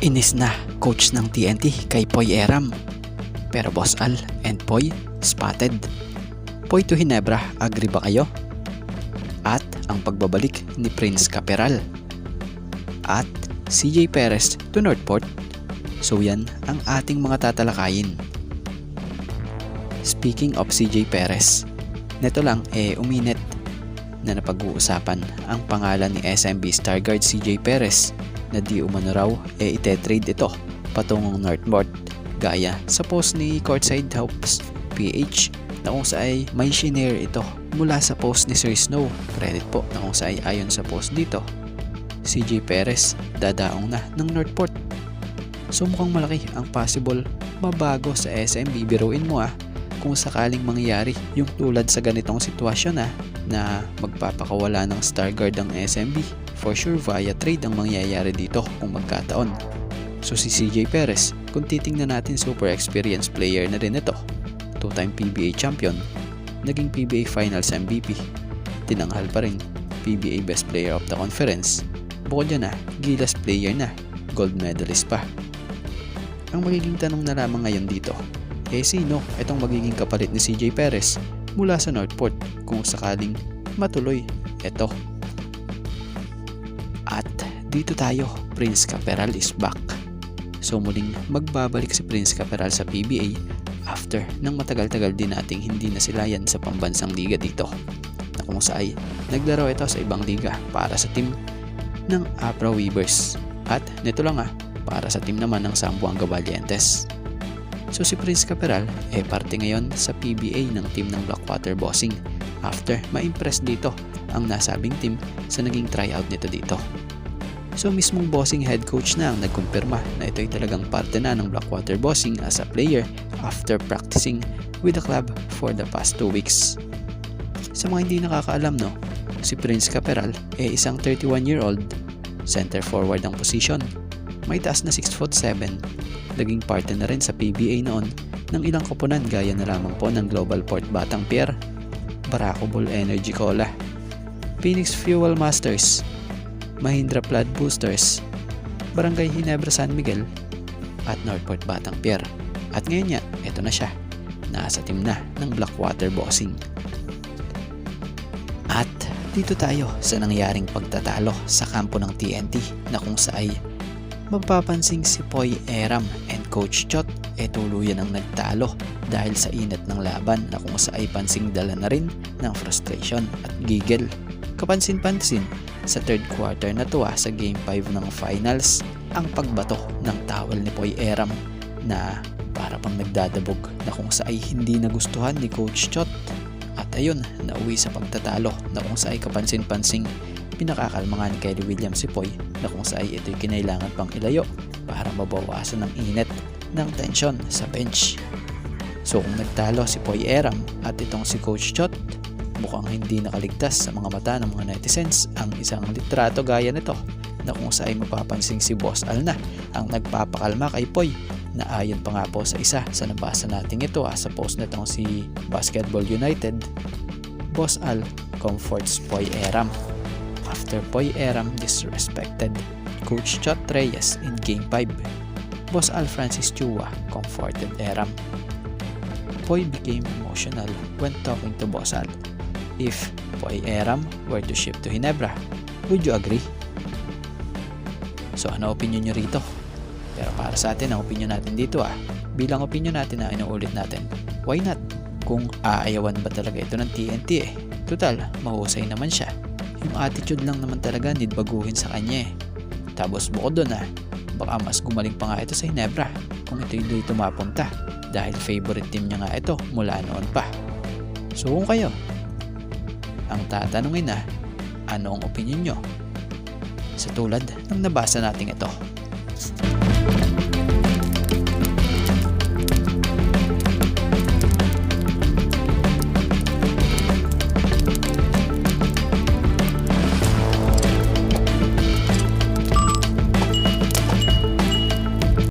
Inis na coach ng TNT kay Poy Eram. Pero Boss Al and Poy spotted. Poy to Ginebra, agree ba kayo? At ang pagbabalik ni Prince Caperal. At CJ Perez to Northport. So yan ang ating mga tatalakayin. Speaking of CJ Perez, neto lang uminit na napag-uusapan ang pangalan ni SMB star guard CJ Perez na di umano raw ite-trade ito patungong Northport gaya sa post ni Courtside Hopes PH na kung saan may shinare ito mula sa post ni Sir Snow. Credit po na kung saan ayon sa post dito, CJ Perez dadaong na ng Northport. So mukhang malaki ang possible mabago sa SMB. Biruin mo kung sakaling mangyari yung tulad sa ganitong sitwasyon na magpapakawala ng star guard ang SMB. For sure via trade ang mangyayari dito kung magkataon. So si CJ Perez, kung titingnan natin, super experienced player na rin ito. 2-time PBA champion, naging PBA Finals MVP, tinanghal pa rin PBA Best Player of the Conference. Bukod yan Gilas player na, gold medalist pa. Ang magiging tanong na lamang ngayon dito, sino itong magiging kapalit ni CJ Perez mula sa Northport kung sakaling matuloy ito? At dito tayo, Prince Caperal is back. So muling magbabalik si Prince Caperal sa PBA after ng matagal-tagal din nating hindi nasilayan sa pambansang liga dito, na kung saan naglaro ito sa ibang liga para sa team ng Apra Weavers at nito lang para sa team naman ng Zamboanga Valientes. So si Prince Caperal parte ngayon sa PBA ng team ng Blackwater Bossing after ma-impress dito ang nasabing team sa naging tryout nito dito. So mismong Bossing head coach na ang nagkumpirma na ito'y talagang parte na ng Blackwater Bossing as a player after practicing with the club for the past 2 weeks. Sa mga hindi nakakaalam si Prince Caperal isang 31-year-old, center forward ang position. May taas na 6'7", naging parte na rin sa PBA noon ng ilang koponan gaya na lamang po ng Global Port Batang Pier, Barako Bull Energy Cola, Phoenix Fuel Masters, Mahindra Flood Boosters, Barangay Ginebra San Miguel, at Northport Batang Pier. At ngayon ito na siya, nasa team na ng Blackwater Bossing. At dito tayo sa nangyaring pagtatalo sa kampo ng TNT na kung saan mapapansing si Poy Eram and Coach Chot tuluyan ang nagtalo dahil sa init ng laban na kung saan pansing dala na rin ng frustration at giggle. Kapansin-pansin sa third quarter na to sa Game 5 ng Finals ang pagbato ng towel ni Poy Eram na para pang nagdadabog na kung saan hindi nagustuhan ni Coach Chot. At ayun, nauwi sa pagtatalo na kung saan kapansin-pansing pinakakalma nga ni Kelly Williams si Poy na kung saan ito'y kinailangan pang ilayo para mabawasan ng init ng tensyon sa bench. So kung nagtalo si Poy Eram at itong si Coach Chot, mukhang hindi nakaligtas sa mga mata ng mga netizens ang isang litrato gaya nito na kung saan mapapansing si Boss Al na ang nagpapakalma kay Poy na ayon pa nga po sa isa sa nabasa natin ito sa post nitong si Basketball United. Boss Al comforts Poy Eram after Poy Eram disrespected Coach Chot Reyes in Game 5. Boss Al Francis Chua comforted Eram. Poy became emotional when talking to Boss Al. If Poy Eram were to ship to Ginebra, would you agree? So ano opinion nyo rito? Pero para sa atin, ang opinion natin dito bilang opinion natin na inuulit natin, why not? Kung aayawan ba talaga ito ng TNT total, mahusay naman siya. Yung attitude lang naman talaga need baguhin sa kanya Tapos bukod doon baka mas gumaling pa nga ito sa Ginebra kung ito'y mapunta dahil favorite team niya nga ito mula noon pa. So kung kayo ang tatanungin ano ang opinion nyo sa tulad ng nabasa natin ito?